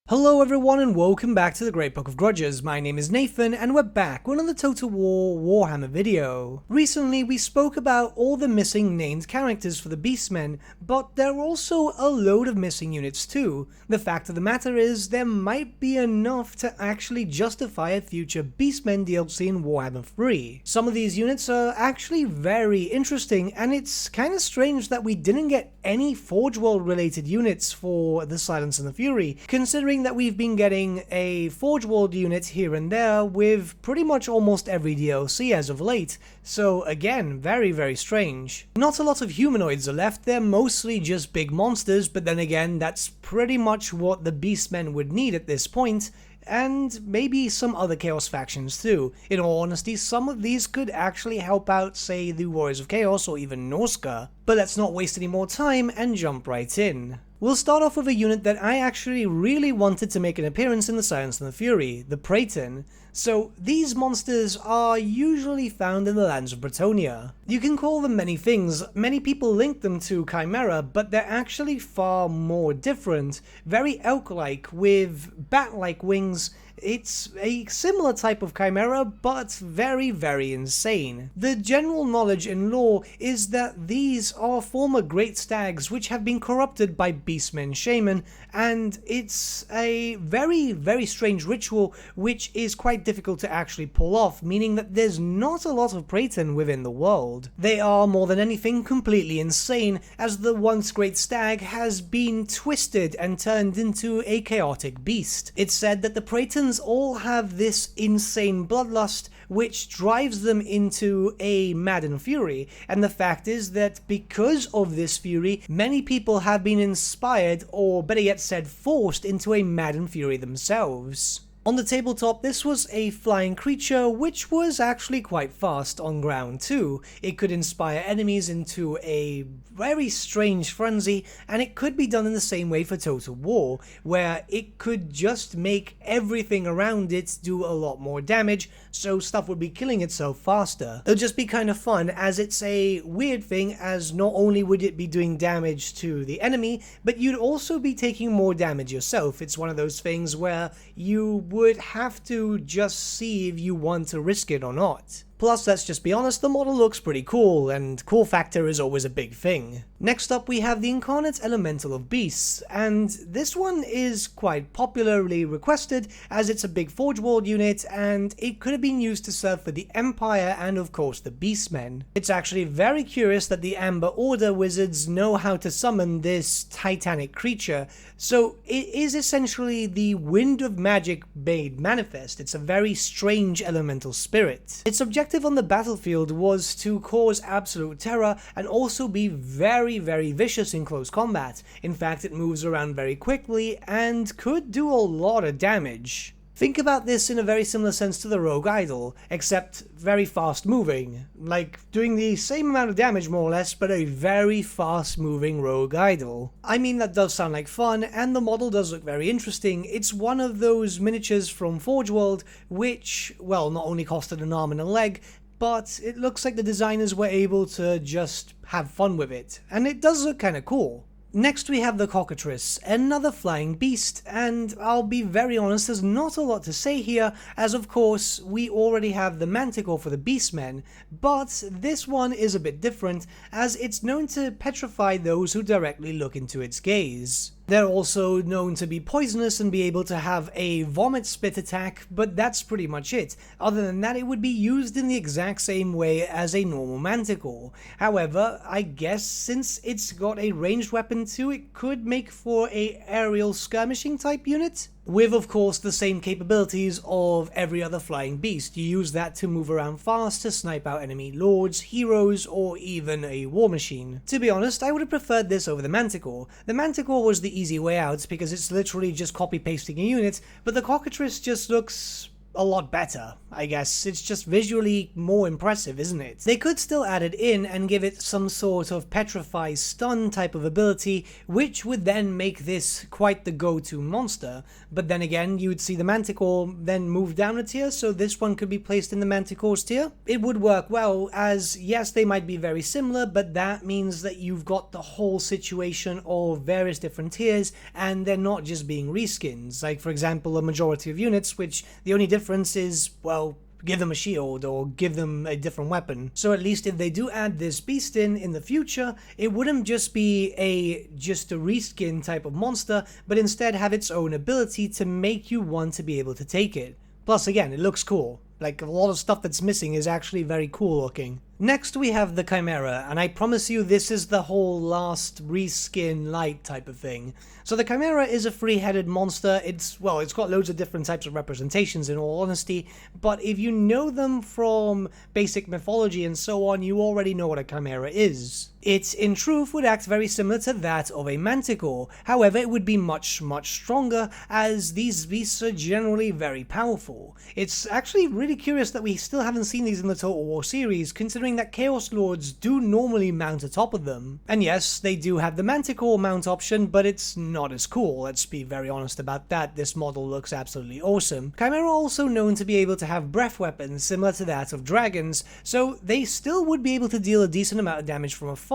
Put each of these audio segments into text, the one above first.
Hello everyone and welcome back to the Great Book of Grudges. My name is Nathan and we're back with another Total War Warhammer video. Recently we spoke about all the missing named characters for the Beastmen, but there are also a load of missing units too. The fact of the matter is there might be enough to actually justify a future Beastmen DLC in Warhammer 3. Some of these units are actually very interesting, and it's kind of strange that we didn't get any Forge World related units for the Silence and the Fury, considering that we've been getting a Forge World unit here and there with pretty much almost every DLC as of late, so again, very strange. Not a lot of humanoids are left, they're mostly just big monsters, but then again, that's pretty much what the Beastmen would need at this point, and maybe some other Chaos factions too. In all honesty, some of these could actually help out, say, the Warriors of Chaos or even Norska. But let's not waste any more time and jump right in. We'll start off with a unit that I actually really wanted to make an appearance in the Silence and the Fury, the Pratin. So these monsters are usually found in the lands of Bretonnia. You can call them many things, many people link them to chimera, but they're actually far more different. Very elk-like with bat-like wings. It's a similar type of chimera, but very insane. The general knowledge in lore is that these are former great stags which have been corrupted by Beastmen shaman, and it's a very strange ritual which is quite difficult to actually pull off, meaning that there's not a lot of Pratin within the world. They are more than anything completely insane, as the once great stag has been twisted and turned into a chaotic beast. It's said that the Pratins all have this insane bloodlust which drives them into a maddened fury, and the fact is that because of this fury, many people have been inspired, or better yet said forced, into a maddened fury themselves. On the tabletop, this was a flying creature which was actually quite fast on ground too. It could inspire enemies into a very strange frenzy, and it could be done in the same way for Total War, where it could just make everything around it do a lot more damage, so stuff would be killing itself faster. It'll just be kind of fun, as it's a weird thing, as not only would it be doing damage to the enemy, but you'd also be taking more damage yourself. It's one of those things where you would have to just see if you want to risk it or not. Plus, let's just be honest, the model looks pretty cool, and cool factor is always a big thing. Next up we have the Incarnate Elemental of Beasts, and this one is quite popularly requested as it's a big Forge World unit, and it could have been used to serve for the Empire and of course the Beastmen. It's actually very curious that the Amber Order wizards know how to summon this titanic creature, so it is essentially the Wind of Magic made manifest. It's a very strange elemental spirit. Its objective on the battlefield was to cause absolute terror and also be very vicious in close combat. In fact, it moves around very quickly and could do a lot of damage. Think about this in a very similar sense to the Rogue Idol, except very fast moving, like doing the same amount of damage more or less, but a very fast moving Rogue Idol. I mean, that does sound like fun, and the model does look very interesting. It's one of those miniatures from Forge World which, well, not only costed an arm and a leg, but it looks like the designers were able to just have fun with it, and it does look kinda cool. Next we have the cockatrice, another flying beast, and I'll be very honest, there's not a lot to say here, as of course we already have the manticore for the Beastmen, but this one is a bit different, as it's known to petrify those who directly look into its gaze. They're also known to be poisonous and be able to have a vomit spit attack, but that's pretty much it. Other than that, it would be used in the exact same way as a normal manticore. However, I guess since it's got a ranged weapon too, it could make for a aerial skirmishing type unit, with of course the same capabilities of every other flying beast. You use that to move around fast, to snipe out enemy lords, heroes, or even a war machine. To be honest, I would have preferred this over the manticore. The manticore was the easy way out because it's literally just copy pasting a unit, but the cockatrice just looks a lot better, I guess. It's just visually more impressive, isn't it? They could still add it in and give it some sort of petrify stun type of ability, which would then make this quite the go-to monster. But then again, you would see the Manticore then move down a tier, so this one could be placed in the Manticore's tier. It would work well, as yes, they might be very similar, but that means that you've got the whole situation of various different tiers, and they're not just being reskins. Like, for example, a majority of units, which the only difference is, well, give them a shield or give them a different weapon. So at least if they do add this beast in the future, it wouldn't just be just a reskin type of monster, but instead have its own ability to make you want to be able to take it. Plus, again, it looks cool. Like, a lot of stuff that's missing is actually very cool looking. Next we have the Chimera, and I promise you this is the whole last reskin light type of thing. So the Chimera is a three-headed monster. It's got loads of different types of representations in all honesty, but if you know them from basic mythology and so on, you already know what a Chimera is. It, in truth, would act very similar to that of a Manticore. However, it would be much, much stronger, as these beasts are generally very powerful. It's actually really curious that we still haven't seen these in the Total War series, considering that Chaos Lords do normally mount atop of them. And yes, they do have the Manticore mount option, but it's not as cool, let's be very honest about that. This model looks absolutely awesome. Chimera are also known to be able to have breath weapons similar to that of dragons, so they still would be able to deal a decent amount of damage from afar.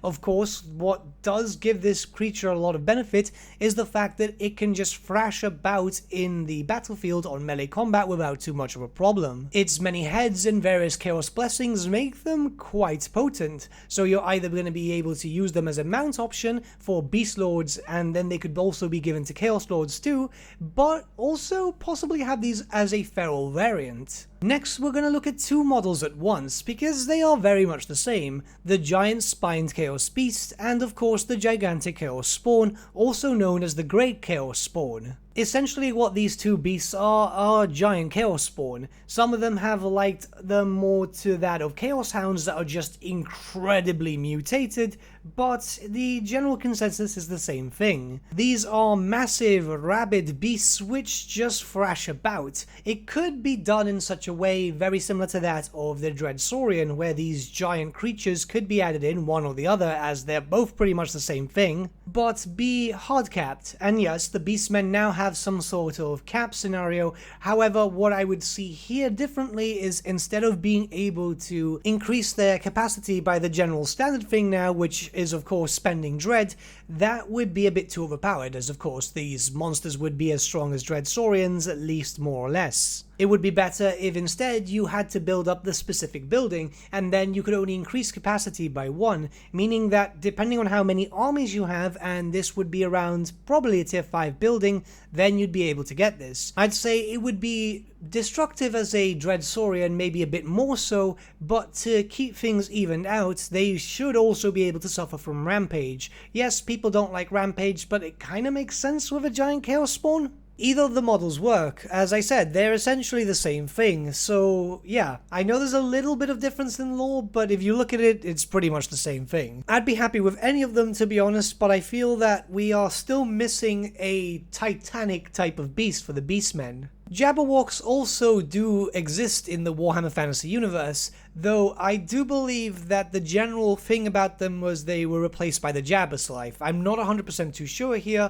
Of course, what does give this creature a lot of benefit is the fact that it can just thrash about in the battlefield on melee combat without too much of a problem. Its many heads and various chaos blessings make them quite potent, so you're either going to be able to use them as a mount option for beast lords, and then they could also be given to chaos lords too, but also possibly have these as a feral variant. Next, we're going to look at two models at once, because they are very much the same: the giant spined Chaos Beast, and of course the gigantic Chaos Spawn, also known as the Great Chaos Spawn. Essentially what these two beasts are giant Chaos Spawn. Some of them have liked them more to that of Chaos Hounds that are just incredibly mutated, but the general consensus is the same thing. These are massive, rabid beasts which just thrash about. It could be done in such a way very similar to that of the Dread Saurian, where these giant creatures could be added in one or the other, as they're both pretty much the same thing, but be hard-capped. And yes, the Beastmen now have some sort of cap scenario. However, what I would see here differently is, instead of being able to increase their capacity by the general standard thing now, which is of course spending dread, that would be a bit too overpowered, as of course these monsters would be as strong as Dread Saurians, at least more or less. It would be better if instead you had to build up the specific building, and then you could only increase capacity by 1, meaning that depending on how many armies you have, and this would be around probably a tier 5 building, then you'd be able to get this. I'd say it would be destructive as a Dread Saurian, maybe a bit more so, but to keep things evened out, they should also be able to suffer from Rampage. Yes, people don't like Rampage, but it kinda makes sense with a giant Chaos Spawn. Either of the models work. As I said, they're essentially the same thing, so yeah, I know there's a little bit of difference in lore, but if you look at it, it's pretty much the same thing. I'd be happy with any of them, to be honest, but I feel that we are still missing a titanic type of beast for the Beastmen. Jabberwocks also do exist in the Warhammer Fantasy universe, though I do believe that the general thing about them was they were replaced by the Jabberlife. I'm not 100% too sure here,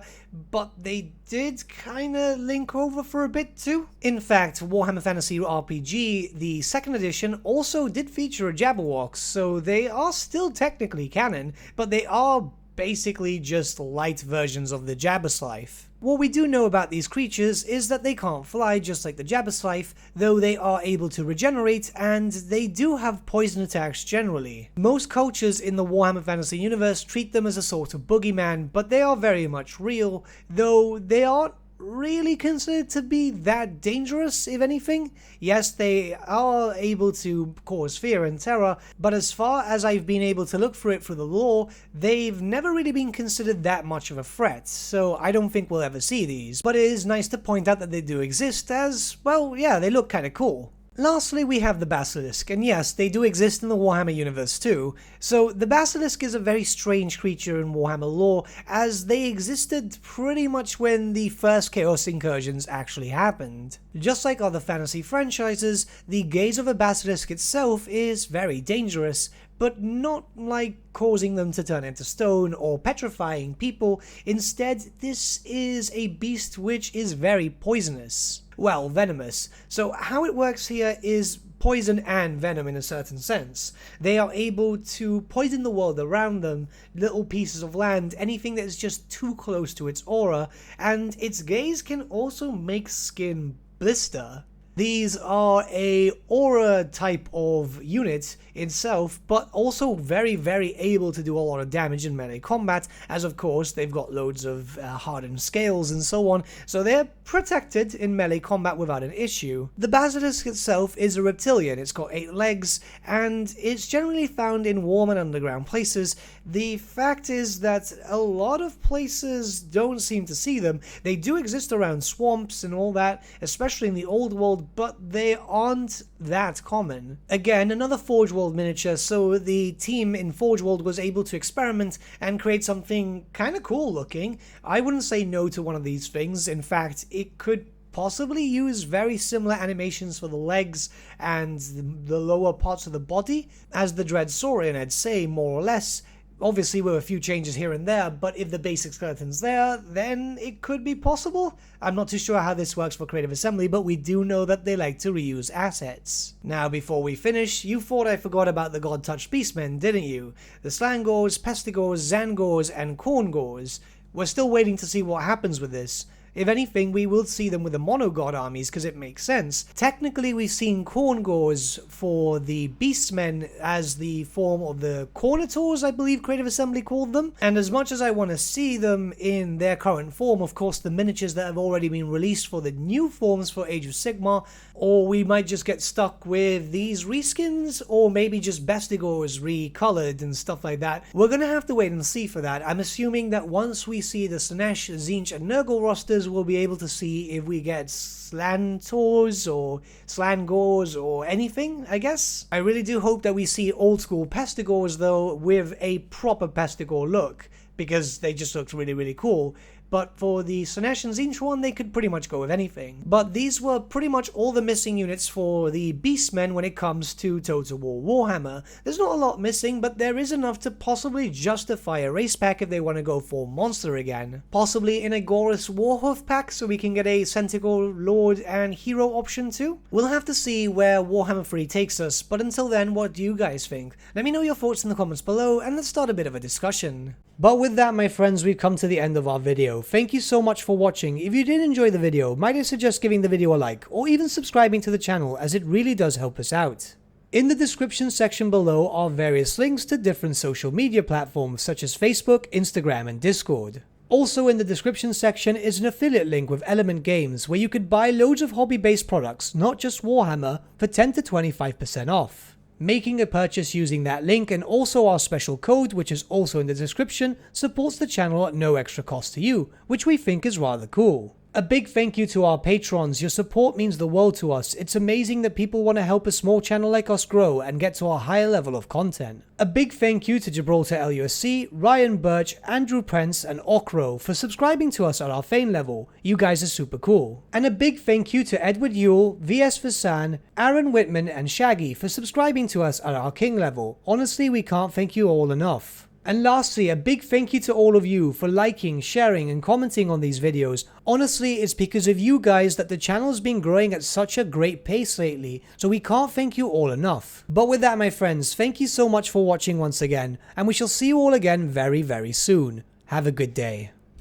but they did kinda link over for a bit too. In fact, Warhammer Fantasy RPG, the 2nd edition, also did feature a Jabberwock, so they are still technically canon, but they are basically just light versions of the Jabberlife. What we do know about these creatures is that they can't fly just like the Jabberlife, though they are able to regenerate, and they do have poison attacks generally. Most cultures in the Warhammer Fantasy universe treat them as a sort of boogeyman, but they are very much real, though they aren't really considered to be that dangerous, if anything. Yes, they are able to cause fear and terror, but as far as I've been able to look for it through the lore, they've never really been considered that much of a threat, so I don't think we'll ever see these. But it is nice to point out that they do exist, as, well, yeah, they look kinda cool. Lastly, we have the basilisk, and yes, they do exist in the Warhammer universe too. So the basilisk is a very strange creature in Warhammer lore, as they existed pretty much when the first Chaos incursions actually happened. Just like other fantasy franchises, the gaze of a basilisk itself is very dangerous, but not like causing them to turn into stone or petrifying people. Instead, this is a beast which is very poisonous. Well, venomous. So how it works here is poison and venom in a certain sense. They are able to poison the world around them, little pieces of land, anything that is just too close to its aura, and its gaze can also make skin blister. These are a aura type of unit itself, but also very able to do a lot of damage in melee combat, as of course they've got loads of hardened scales and so on, so they're protected in melee combat without an issue. The basilisk itself is a reptilian. It's got 8 legs, and it's generally found in warm and underground places. The fact is that a lot of places don't seem to see them. They do exist around swamps and all that, especially in the old world, but they aren't that common. Again, another Forge World miniature, so the team in Forge World was able to experiment and create something kind of cool looking. I wouldn't say no to one of these things. In fact, it could possibly use very similar animations for the legs and the lower parts of the body as the Dreadsaurian, I'd say, more or less. Obviously with a few changes here and there, but if the basic skeleton's there, then it could be possible. I'm not too sure how this works for Creative Assembly, but we do know that they like to reuse assets. Now before we finish, you thought I forgot about the God-touched Beastmen, didn't you? The Slangors, Pestigors, Zangors, and Khorngors. We're still waiting to see what happens with this. If anything, we will see them with the monogod armies because it makes sense. Technically, we've seen Khorngors for the Beastmen as the form of the Cornitors, I believe Creative Assembly called them. And as much as I want to see them in their current form, of course, the miniatures that have already been released for the new forms for Age of Sigmar, or we might just get stuck with these reskins, or maybe just Bestigors recolored and stuff like that. We're going to have to wait and see for that. I'm assuming that once we see the Slaanesh, Tzeentch, and Nurgle rosters, we'll be able to see if we get Slantors or Slangors or anything, I guess. I really do hope that we see old school Pestigors though with a proper Pestigor look, because they just looked really cool. But for the Slaanesh and Tzeentch one, they could pretty much go with anything. But these were pretty much all the missing units for the Beastmen when it comes to Total War Warhammer. There's not a lot missing, but there is enough to possibly justify a race pack if they want to go for monster again. Possibly in a Gorus Warhoof pack, so we can get a Centaur, Lord, and Hero option too. We'll have to see where Warhammer 3 takes us, but until then, what do you guys think? Let me know your thoughts in the comments below, and let's start a bit of a discussion. But with that, my friends, we've come to the end of our video. Thank you so much for watching. If you did enjoy the video, might I suggest giving the video a like, or even subscribing to the channel, as it really does help us out. In the description section below are various links to different social media platforms such as Facebook, Instagram, and Discord. Also in the description section is an affiliate link with Element Games where you could buy loads of hobby-based products, not just Warhammer, for 10 to 25% off. Making a purchase using that link and also our special code, which is also in the description, supports the channel at no extra cost to you, which we think is rather cool. A big thank you to our patrons. Your support means the world to us. It's amazing that people want to help a small channel like us grow and get to a higher level of content. A big thank you to Gibraltar LUSC, Ryan Bertsche, Andrew Prince, and Okro for subscribing to us at our Fane level. You guys are super cool. And a big thank you to Edward Yule, VS Vasan, Aaron Whitman, and Shaggy for subscribing to us at our King level. Honestly, we can't thank you all enough. And lastly, a big thank you to all of you for liking, sharing, and commenting on these videos. Honestly, it's because of you guys that the channel has been growing at such a great pace lately, so we can't thank you all enough. But with that, my friends, thank you so much for watching once again, and we shall see you all again very soon. Have a good day.